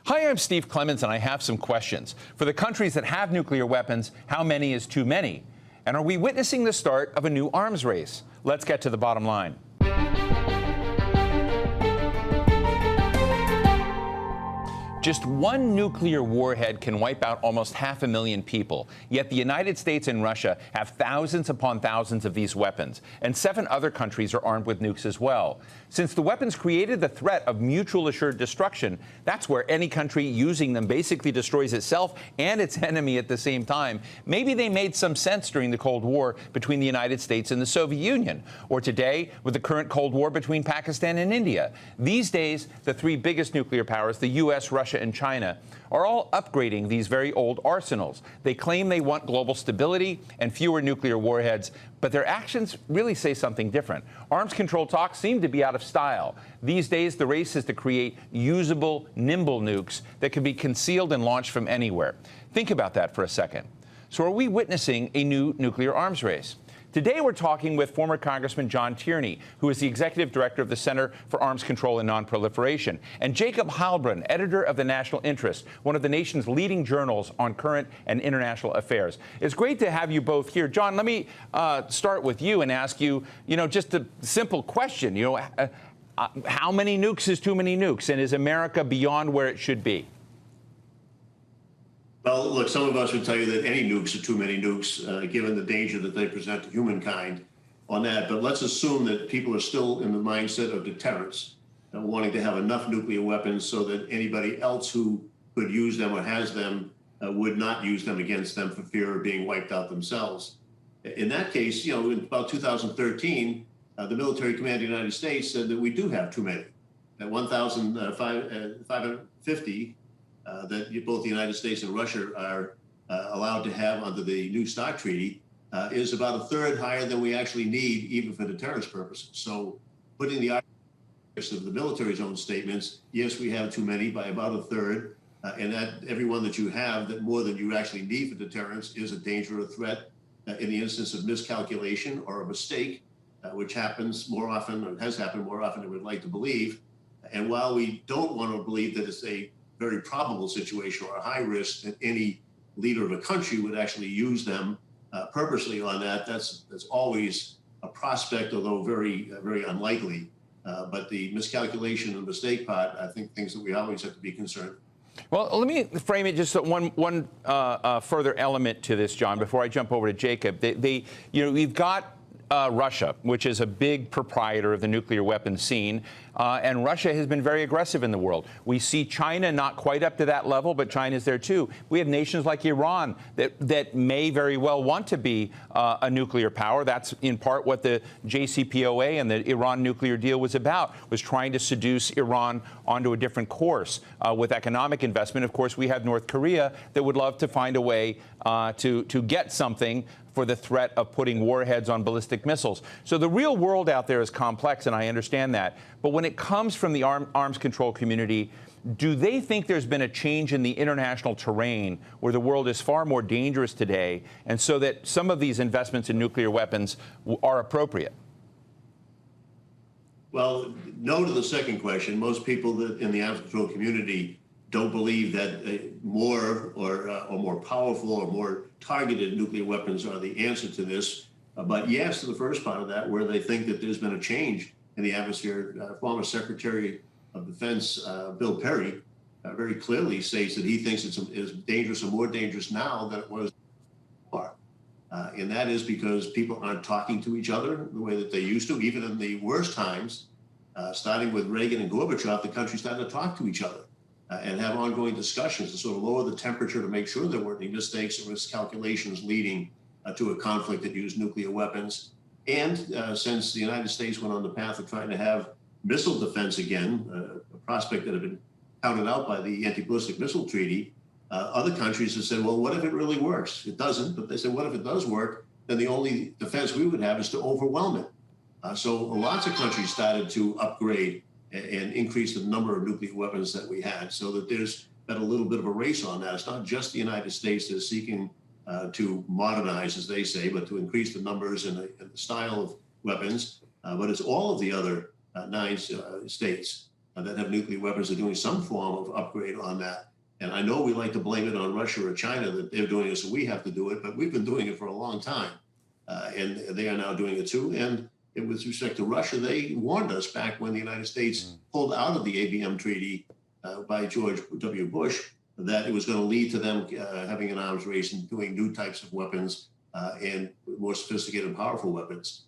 Hi, I'm Steve Clemons, and I have some questions. For the countries that have nuclear weapons, how many is too many? And are we witnessing the start of a new arms race? Let's get to the bottom line. Just one nuclear warhead can wipe out almost 500,000 people. Yet the United States and Russia have thousands upon thousands of these weapons, and 7 other countries are armed with nukes as well. Since the weapons created the threat of mutual assured destruction, that's where any country using them basically destroys itself and its enemy at the same time. Maybe they made some sense during the Cold War between the United States and the Soviet Union, or today with the current Cold War between Pakistan and India. These days, the 3 biggest nuclear powers, the U.S., Russia, and China, are all upgrading these very old arsenals. They claim they want global stability and fewer nuclear warheads, but their actions really say something different. Arms control talks seem to be out of style. These days, the race is to create usable, nimble nukes that can be concealed and launched from anywhere. Think about that for a second. So are we witnessing a new nuclear arms race? Today, we're talking with former Congressman John Tierney, who is the executive director of the Center for Arms Control and Non-Proliferation, and Jacob Heilbrunn, editor of the National Interest, one of the nation's leading journals on current and international affairs. It's great to have you both here. John, let me start with you and ask you, just a simple question. How many nukes is too many nukes, and is America beyond where it should be? Well, look, some of us would tell you that any nukes are too many nukes, given the danger that they present to humankind on that. But let's assume that people are still in the mindset of deterrence, wanting to have enough nuclear weapons so that anybody else who could use them or has them would not use them against them for fear of being wiped out themselves. In that case, in about 2013, the military command of the United States said that we do have too many, that 1,550 that both the United States and Russia are allowed to have under the New START Treaty is about a third higher than we actually need, even for deterrence purposes. So putting the arguments of the military's own statements, yes, we have too many by about a third, and that every one that you have that more than you actually need for deterrence is a danger or threat in the instance of miscalculation or a mistake, which happens more often, or has happened more often than we'd like to believe. And while we don't want to believe that it's a very probable situation or a high risk that any leader of a country would actually use them purposely on that, that's always a prospect, although very unlikely. But the miscalculation and mistake part, I think, things that we always have to be concerned. Well, let me frame it just one further element to this, John, before I jump over to Jacob. You've got Russia, which is a big proprietor of the nuclear weapons scene, and Russia has been very aggressive in the world. We see China not quite up to that level, but China's there too. We have nations like Iran that may very well want to be a nuclear power. That's in part what the JCPOA and the Iran nuclear deal was about, was trying to seduce Iran onto a different course with economic investment. Of course, we have North Korea that would love to find a way to get something for the threat of putting warheads on ballistic missiles. So the real world out there is complex, and I understand that. But when it comes from the arms control community, do they think there's been a change in the international terrain where the world is far more dangerous today, and so that some of these investments in nuclear weapons are appropriate? Well, no to the second question. Most people that in the arms control community don't believe that more or more powerful or more targeted nuclear weapons are the answer to this. But yes, to the first part of that, where they think that there's been a change in the atmosphere. Former Secretary of Defense Bill Perry very clearly states that he thinks it's dangerous or more dangerous now than it was before. And that is because people aren't talking to each other the way that they used to. Even in the worst times, starting with Reagan and Gorbachev, the country started to talk to each other and have ongoing discussions to sort of lower the temperature to make sure there weren't any mistakes or miscalculations leading to a conflict that used nuclear weapons. And since the United States went on the path of trying to have missile defense again, a prospect that had been counted out by the Anti-Ballistic Missile Treaty, other countries have said, well, what if it really works? It doesn't, but they said, what if it does work? Then the only defense we would have is to overwhelm it. So lots of countries started to upgrade and increase the number of nuclear weapons that we had, so that there's been a little bit of a race on that. It's not just the United States that's seeking to modernize, as they say, but to increase the numbers and the style of weapons. But it's all of the other 9 states that have nuclear weapons are doing some form of upgrade on that. And I know we like to blame it on Russia or China that they're doing it, so we have to do it, but we've been doing it for a long time. And they are now doing it too. And with respect to Russia, they warned us back when the United States pulled out of the ABM treaty by George W. Bush that it was going to lead to them having an arms race and doing new types of weapons and more sophisticated and powerful weapons.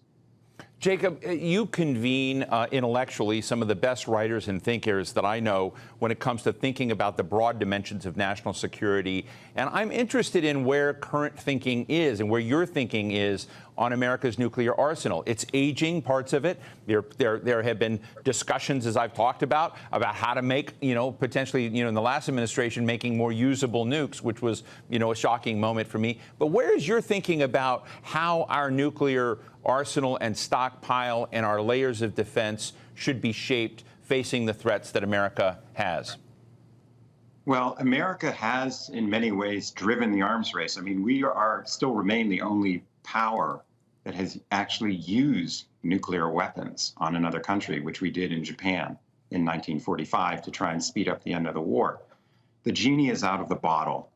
Jacob, you convene intellectually some of the best writers and thinkers that I know when it comes to thinking about the broad dimensions of national security. And I'm interested in where current thinking is and where your thinking is on America's nuclear arsenal. It's aging, parts of it. There have been discussions, as I've talked about how to make, potentially, in the last administration, making more usable nukes, which was, a shocking moment for me. But where is your thinking about how our nuclear arsenal and stockpile and our layers of defense should be shaped facing the threats that America has? Well, America has, in many ways, driven the arms race. I mean, we still remain the only power that has actually used nuclear weapons on another country, which we did in Japan in 1945 to try and speed up the end of the war. The genie is out of the bottle,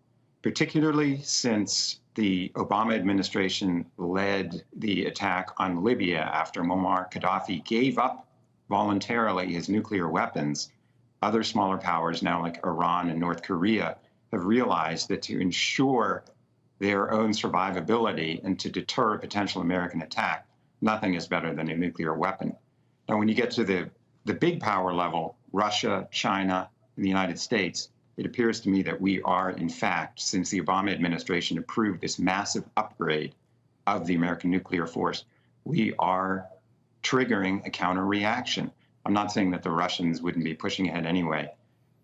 particularly since the Obama administration led the attack on Libya after Muammar Gaddafi gave up voluntarily his nuclear weapons. Other smaller powers, now like Iran and North Korea, have realized that to ensure their own survivability and to deter a potential American attack, nothing is better than a nuclear weapon. Now, when you get to the big power level, Russia, China, and the United States, it appears to me that we are, in fact, since the Obama administration approved this massive upgrade of the American nuclear force, we are triggering a counter-reaction. I'm not saying that the Russians wouldn't be pushing ahead anyway,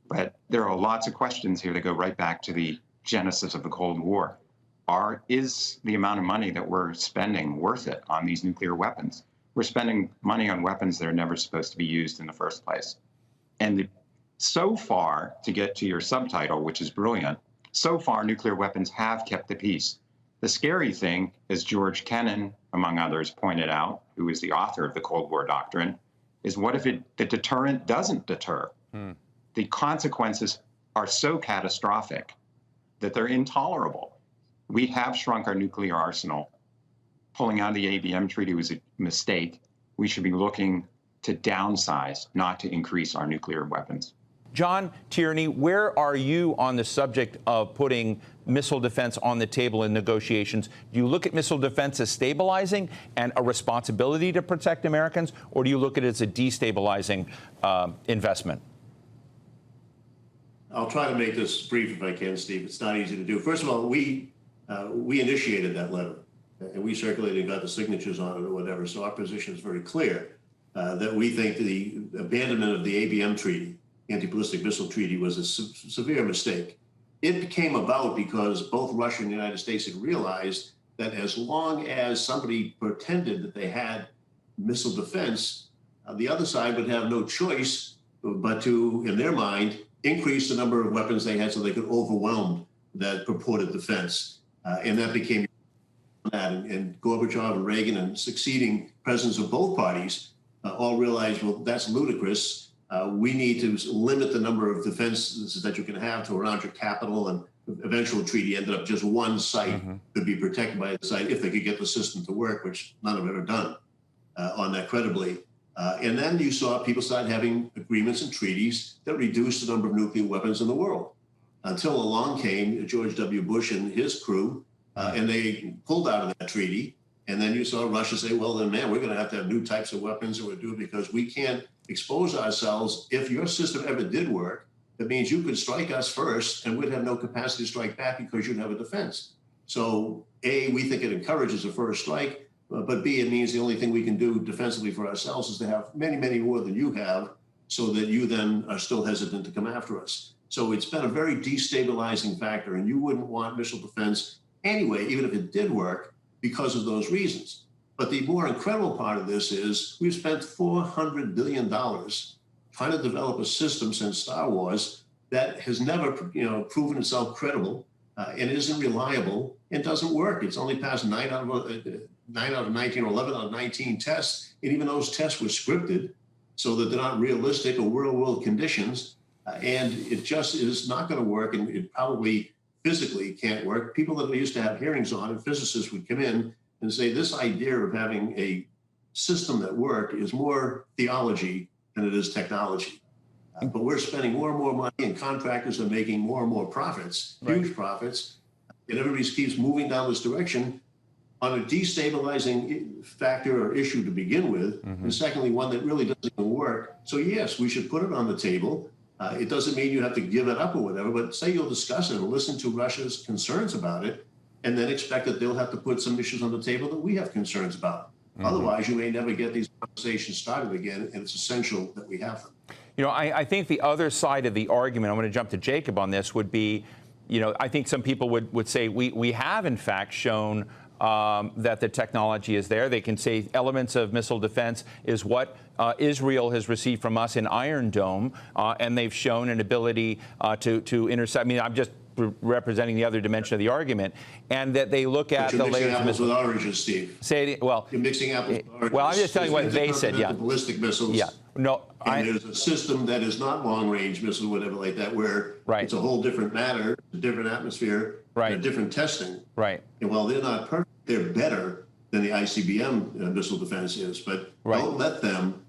but there are lots of questions here that go right back to the genesis of the Cold War. Is the amount of money that we're spending worth it on these nuclear weapons? We're spending money on weapons that are never supposed to be used in the first place. And so far, to get to your subtitle, which is brilliant, so far nuclear weapons have kept the peace. The scary thing, as George Kennan, among others, pointed out, who is the author of the Cold War Doctrine, is what if the deterrent doesn't deter? The consequences are so catastrophic that they're intolerable. We have shrunk our nuclear arsenal. Pulling out of the ABM treaty was a mistake. We should be looking to downsize, not to increase our nuclear weapons. John Tierney, where are you on the subject of putting missile defense on the table in negotiations? Do you look at missile defense as stabilizing and a responsibility to protect Americans, or do you look at it as a destabilizing investment? I'll try to make this brief if I can, Steve. It's not easy to do. First of all, we initiated that letter, and we circulated and got the signatures on it or whatever. So our position is very clear that we think the abandonment of the ABM treaty, anti-ballistic missile treaty, was a severe mistake. It came about because both Russia and the United States had realized that as long as somebody pretended that they had missile defense, the other side would have no choice but to, in their mind, increase the number of weapons they had so they could overwhelm that purported defense. And that became that. And Gorbachev and Reagan and succeeding presidents of both parties all realized, well, that's ludicrous. We need to limit the number of defenses that you can have to around your capital. And the eventual treaty ended up just one site could be protected by the site if they could get the system to work, which none have ever done on that credibly. And then you saw people start having agreements and treaties that reduced the number of nuclear weapons in the world until along came George W. Bush and his crew, and they pulled out of that treaty. And then you saw Russia say, well, then, man, we're going to have new types of weapons that we're doing because we can't expose ourselves. If your system ever did work, that means you could strike us first and we'd have no capacity to strike back because you'd have a defense. So, A, we think it encourages a first strike, but B, it means the only thing we can do defensively for ourselves is to have many, many more than you have so that you then are still hesitant to come after us. So it's been a very destabilizing factor, and you wouldn't want missile defense anyway, even if it did work, because of those reasons. But the more incredible part of this is we've spent $400 billion trying to develop a system since Star Wars that has never, proven itself credible and isn't reliable and doesn't work. It's only passed 9 out of 19 or 11 out of 19 tests. And even those tests were scripted. so that they're not realistic or real-world conditions. And it just is not going to work, and it probably physically can't work. People that we used to have hearings on, and physicists would come in and say, this idea of having a system that worked is more theology than it is technology. But we're spending more and more money, and contractors are making more and more profits, huge profits, and everybody keeps moving down this direction on a destabilizing factor or issue to begin with, and secondly, one that really doesn't even work. So yes, we should put it on the table. It doesn't mean you have to give it up or whatever, but say you'll discuss it and listen to Russia's concerns about it, and then expect that they'll have to put some issues on the table that we have concerns about. Otherwise, you may never get these conversations started again, and it's essential that we have them. You know, I think the other side of the argument, I'm going to jump to Jacob on this, would be, you know, I think some people would say we have, in fact, shown that the technology is there. They can say elements of missile defense is what Israel has received from us in Iron Dome, and they've shown an ability to intercept. I mean, I'm just representing the other dimension of the argument, and that they look at the layers of apples with oranges, Steve. Say it, well, you're mixing apples with oranges. Well, I'm just telling you what they said. Yeah, ballistic missiles. Yeah, no, and there's a system that is not long-range missile, whatever like that, where it's a whole different matter, a different atmosphere, and a different testing. Right. And while they're not perfect, they're better than the ICBM missile defense is. But don't let them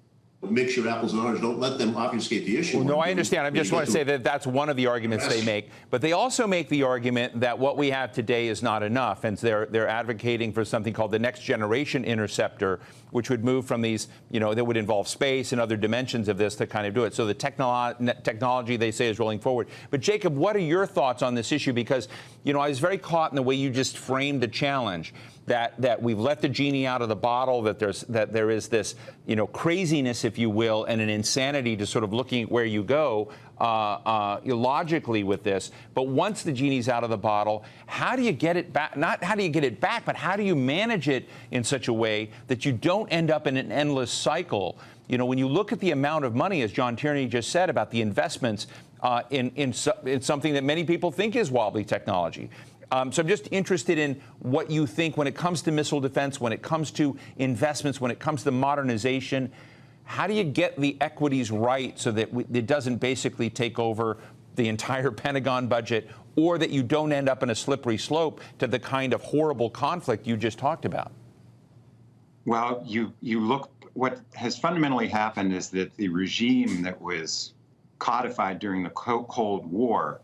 mix your apples and oranges. Don't let them obfuscate the issue. Well, no, I understand. I just want to say that that's one of the arguments they make. But they also make the argument that what we have today is not enough, and they're advocating for something called the next generation interceptor, which would move from these, you know, that would involve space and other dimensions of this to kind of do it. So the technology, they say, is rolling forward. But Jacob, what are your thoughts on this issue? Because, you know, I was very caught in the way you just framed the challenge. That we've let the genie out of the bottle, that there is this, you know, craziness, if you will, and an insanity to sort of looking at where you go logically with this. But once the genie's out of the bottle, how do you get it back? Not how do you get it back, but how do you manage it in such a way that you don't end up in an endless cycle? You know, when you look at the amount of money, as John Tierney just said, about the investments in something that many people think is wobbly technology. So I'm just interested in what you think when it comes to missile defense, when it comes to investments, when it comes to modernization. How do you get the equities right so that it doesn't basically take over the entire Pentagon budget, or that you don't end up in a slippery slope to the kind of horrible conflict you just talked about? Well, you look, what has fundamentally happened is that the regime that was codified during the Cold War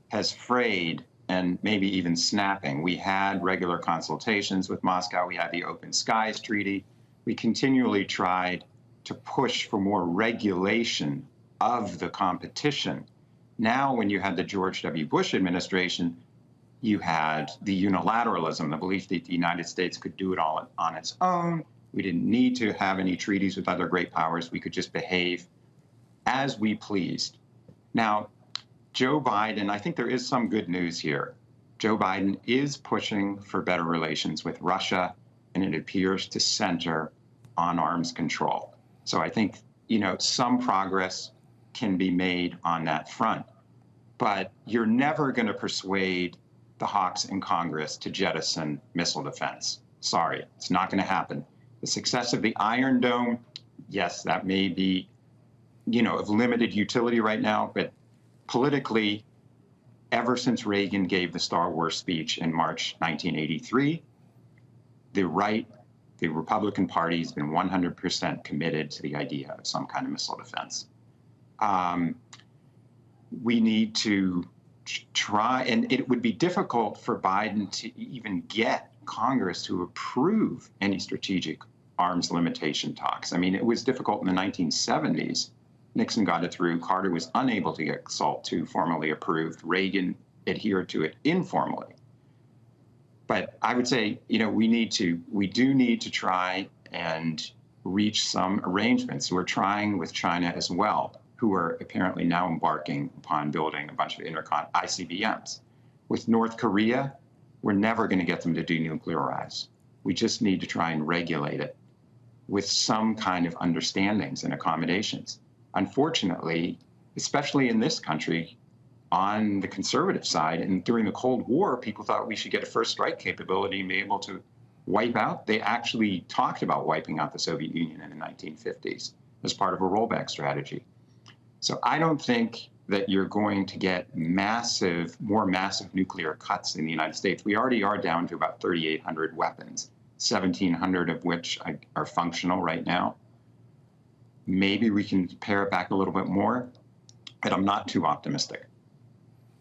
has frayed and maybe even snapping. We had regular consultations with Moscow. We had the Open Skies Treaty. We continually tried to push for more regulation of the competition. Now, when you had the George W. Bush administration, you had the unilateralism, the belief that the United States could do it all on its own. We didn't need to have any treaties with other great powers. We could just behave as we pleased. Now, Joe Biden, I think there is some good news here. Joe Biden is pushing for better relations with Russia, and it appears to center on arms control. So I think, you know, some progress can be made on that front. But you're never going to persuade the hawks in Congress to jettison missile defense. Sorry, it's not going to happen. The success of the Iron Dome, yes, that may be, you know, of limited utility right now, but politically, ever since Reagan gave the Star Wars speech in March 1983, the Republican Party has been 100% committed to the idea of some kind of missile defense. We need to try, and it would be difficult for Biden to even get Congress to approve any strategic arms limitation talks. I mean, it was difficult in the 1970s. Nixon got it through. Carter was unable to get SALT II formally approved. Reagan adhered to it informally. But I would say, you know, we do need to try and reach some arrangements. We're trying with China as well, who are apparently now embarking upon building a bunch of ICBMs. With North Korea, we're never going to get them to denuclearize. We just need to try and regulate it with some kind of understandings and accommodations. Unfortunately, especially in this country, on the conservative side, and during the Cold War, people thought we should get a first strike capability and be able to wipe out. They actually talked about wiping out the Soviet Union in the 1950s as part of a rollback strategy. So I don't think that you're going to get more massive nuclear cuts in the United States. We already are down to about 3,800 weapons, 1,700 of which are functional right now. Maybe we can pare it back a little bit more, but I'm not too optimistic.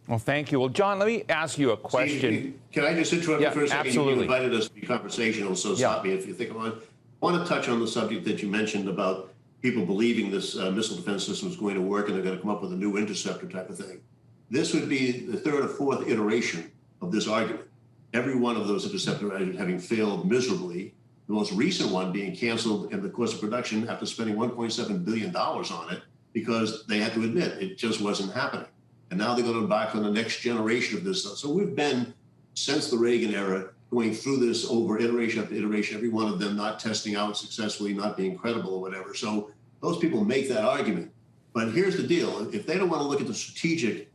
Well, thank you. Well, John, let me ask you a question. Steve, can I just interrupt you for a second? Absolutely. You invited us to be conversational, so stop me if you think I'm on. I want to touch on the subject that you mentioned about people believing this missile defense system is going to work and they're going to come up with a new interceptor type of thing. This would be the third or fourth iteration of this argument. Every one of those interceptors having failed miserably, the most recent one being canceled in the course of production after spending $1.7 billion on it because they had to admit it just wasn't happening. And now they're going to embark on the next generation of this stuff. So we've been, since the Reagan era, going through this over iteration after iteration, every one of them not testing out successfully, not being credible or whatever. So those people make that argument. But here's the deal. If they don't want to look at the strategic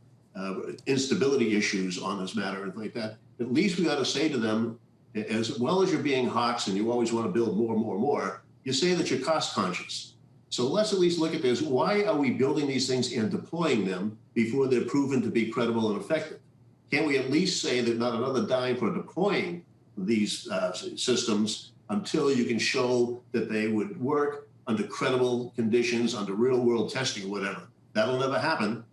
instability issues on this matter and like that, at least we got to say to them, as well as you're being hawks and you always want to build more and more and more, you say that you're cost conscious. So let's at least look at this. Why are we building these things and deploying them before they're proven to be credible and effective? Can't we at least say that not another dime for deploying these systems until you can show that they would work under credible conditions, under real world testing or whatever? That'll never happen,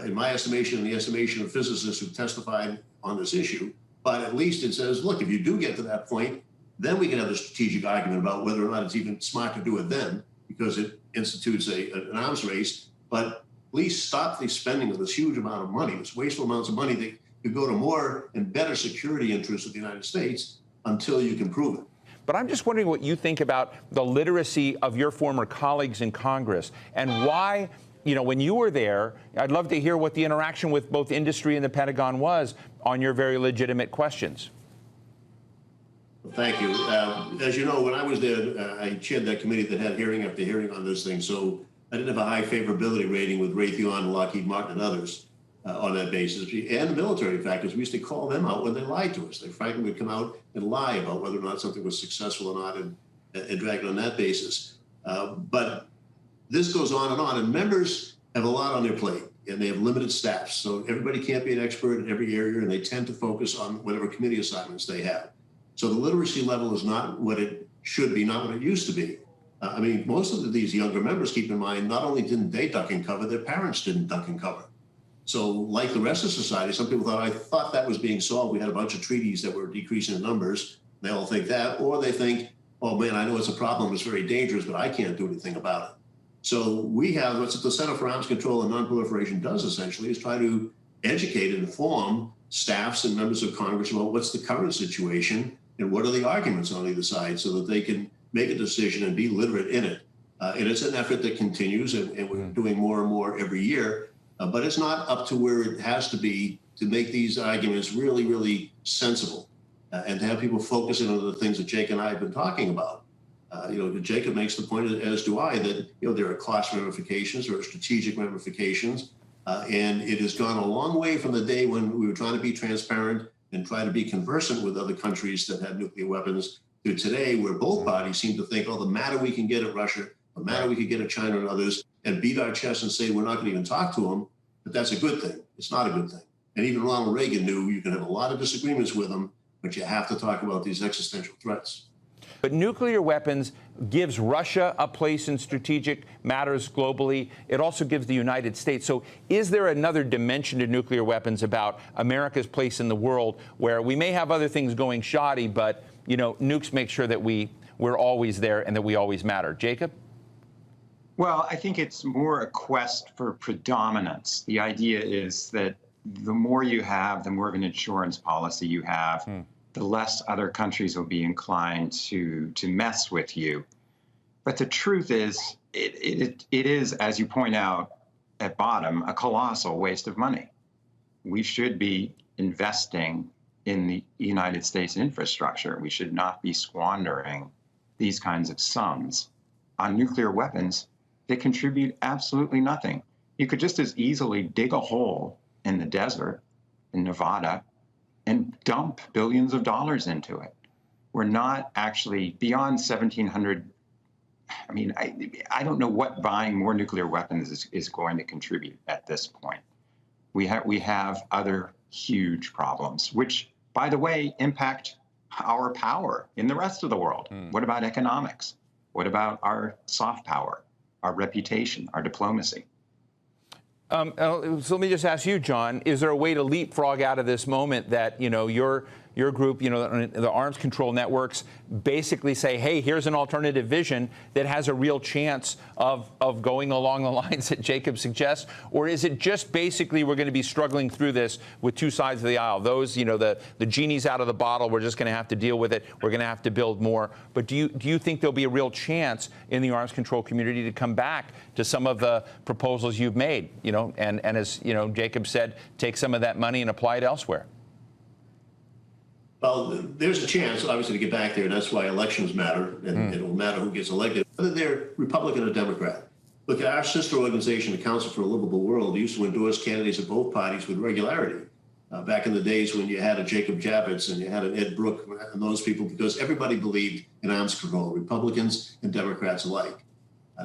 in my estimation and the estimation of physicists who testified on this issue. But at least it says, look, if you do get to that point, then we can have a strategic argument about whether or not it's even smart to do it then, because it institutes an arms race. But at least stop the spending of this huge amount of money, this wasteful amounts of money that could go to more and better security interests of the United States until you can prove it. But I'm just wondering what you think about the literacy of your former colleagues in Congress and why, when you were there, I'd love to hear what the interaction with both industry and the Pentagon was on your very legitimate questions. Thank you. As you know, when I was there, I chaired that committee that had hearing after hearing on this thing. So I didn't have a high favorability rating with Raytheon, Lockheed Martin, and others on that basis. And the military factors, we used to call them out when they lied to us. They frankly would come out and lie about whether or not something was successful or not and drag it on that basis. But this goes on, and members have a lot on their plate, and they have limited staffs. So everybody can't be an expert in every area, and they tend to focus on whatever committee assignments they have. So the literacy level is not what it should be, not what it used to be. I mean, most of these younger members, keep in mind, not only didn't they duck and cover, their parents didn't duck and cover. So like the rest of society, some people I thought that was being solved. We had a bunch of treaties that were decreasing in numbers. They all think that, or they think, oh man, I know it's a problem, it's very dangerous, but I can't do anything about it. So we have, what the Center for Arms Control and Non-Proliferation does essentially is try to educate and inform staffs and members of Congress about what's the current situation and what are the arguments on either side so that they can make a decision and be literate in it. And it's an effort that continues, and we're doing more and more every year. But it's not up to where it has to be to make these arguments really, really sensible and to have people focusing on the things that Jake and I have been talking about. Jacob makes the point, as do I, that there are cost ramifications, there are strategic ramifications, and it has gone a long way from the day when we were trying to be transparent and try to be conversant with other countries that had nuclear weapons to today, where both parties seem to think, oh, the matter we can get at Russia, the matter we can get at China and others, and beat our chest and say we're not going to even talk to them, but that's a good thing. It's not a good thing. And even Ronald Reagan knew you can have a lot of disagreements with him, but you have to talk about these existential threats. But nuclear weapons gives Russia a place in strategic matters globally. It also gives the United States. So is there another dimension to nuclear weapons about America's place in the world where we may have other things going shoddy, but, nukes make sure that we're always there and that we always matter? Jacob? Well, I think it's more a quest for predominance. The idea is that the more you have, the more of an insurance policy you have, the less other countries will be inclined to mess with you. But the truth is, it is, as you point out at bottom, a colossal waste of money. We should be investing in the United States infrastructure. We should not be squandering these kinds of sums on nuclear weapons that contribute absolutely nothing. You could just as easily dig a hole in the desert in Nevada and dump billions of dollars into it. We're not actually beyond 1,700 I mean, I don't know what buying more nuclear weapons is going to contribute at this point. We have other huge problems, which, by the way, impact our power in the rest of the world. What about economics? What about our soft power, our reputation, our diplomacy? So let me just ask you, John, is there a way to leapfrog out of this moment that, your group, the arms control networks basically say, hey, here's an alternative vision that has a real chance of going along the lines that Jacob suggests? Or is it just basically we're going to be struggling through this with two sides of the aisle? Those, the genie's out of the bottle. We're just going to have to deal with it. We're going to have to build more. But do you think there'll be a real chance in the arms control community to come back to some of the proposals you've made, and as, Jacob said, take some of that money and apply it elsewhere? Well, there's a chance, obviously, to get back there, and that's why elections matter, and it will matter who gets elected, whether they're Republican or Democrat. Look, our sister organization, the Council for a Livable World, used to endorse candidates of both parties with regularity. Back in the days when you had a Jacob Javits and you had an Ed Brooke and those people, because everybody believed in arms control, Republicans and Democrats alike.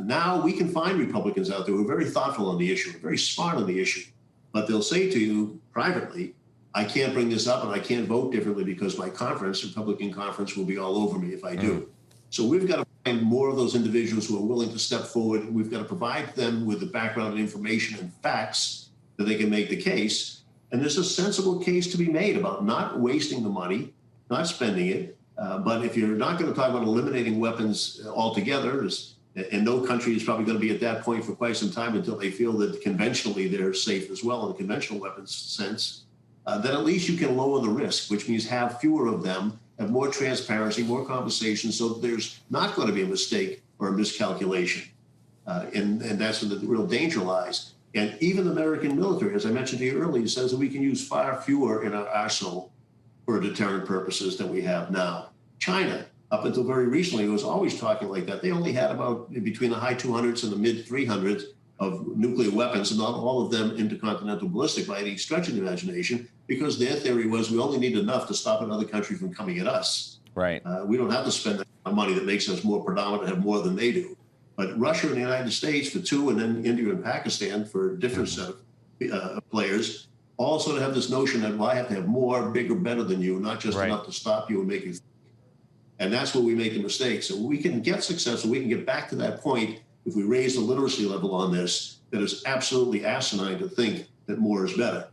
Now we can find Republicans out there who are very thoughtful on the issue, very smart on the issue, but they'll say to you privately, I can't bring this up and I can't vote differently because my conference, Republican conference, will be all over me if I do. So we've got to find more of those individuals who are willing to step forward. We've got to provide them with the background and information and facts that they can make the case. And there's a sensible case to be made about not wasting the money, not spending it. But if you're not going to talk about eliminating weapons altogether, and no country is probably going to be at that point for quite some time until they feel that conventionally they're safe as well in the conventional weapons sense, then at least you can lower the risk, which means have fewer of them, have more transparency, more conversation, so there's not going to be a mistake or a miscalculation. And that's where the real danger lies. And even the American military, as I mentioned to you earlier, says that we can use far fewer in our arsenal for deterrent purposes than we have now. China, up until very recently, was always talking like that. They only had about between the high 200s and the mid 300s of nuclear weapons, and not all of them intercontinental ballistic by any stretch of the imagination, because their theory was we only need enough to stop another country from coming at us. Right. We don't have to spend the money that makes us more predominant and have more than they do. But Russia and the United States for two, and then India and Pakistan for a different set of players, all sort of have this notion that, well, I have to have more, bigger, better than you, not just enough to stop you and make you think. And that's where we make the mistake. So we can get successful, we can get back to that point if we raise the literacy level on this, that is absolutely asinine to think that more is better.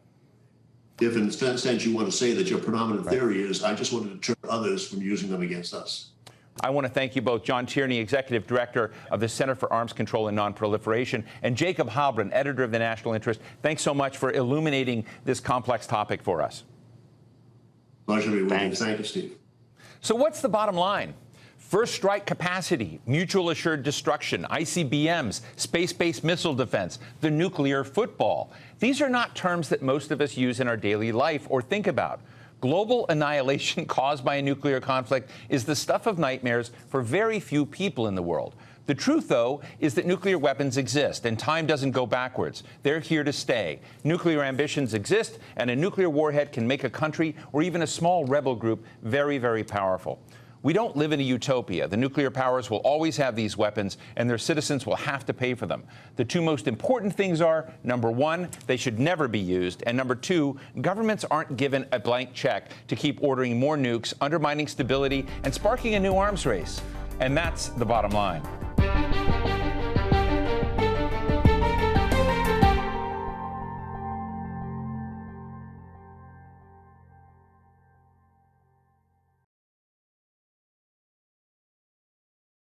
If in a sense you want to say that your predominant theory is, I just want to deter others from using them against us. I want to thank you both, John Tierney, Executive Director of the Center for Arms Control and Non-Proliferation, and Jacob Heilbrunn, Editor of the National Interest. Thanks so much for illuminating this complex topic for us. Pleasure to be with you. Thank you, Steve. So what's the bottom line? First strike capacity, mutual assured destruction, ICBMs, space-based missile defense, the nuclear football. These are not terms that most of us use in our daily life or think about. Global annihilation caused by a nuclear conflict is the stuff of nightmares for very few people in the world. The truth, though, is that nuclear weapons exist, and time doesn't go backwards. They're here to stay. Nuclear ambitions exist, and a nuclear warhead can make a country or even a small rebel group very, very powerful. We don't live in a utopia. The nuclear powers will always have these weapons, and their citizens will have to pay for them. The two most important things are, number one, they should never be used, and number two, governments aren't given a blank check to keep ordering more nukes, undermining stability, and sparking a new arms race. And that's the bottom line.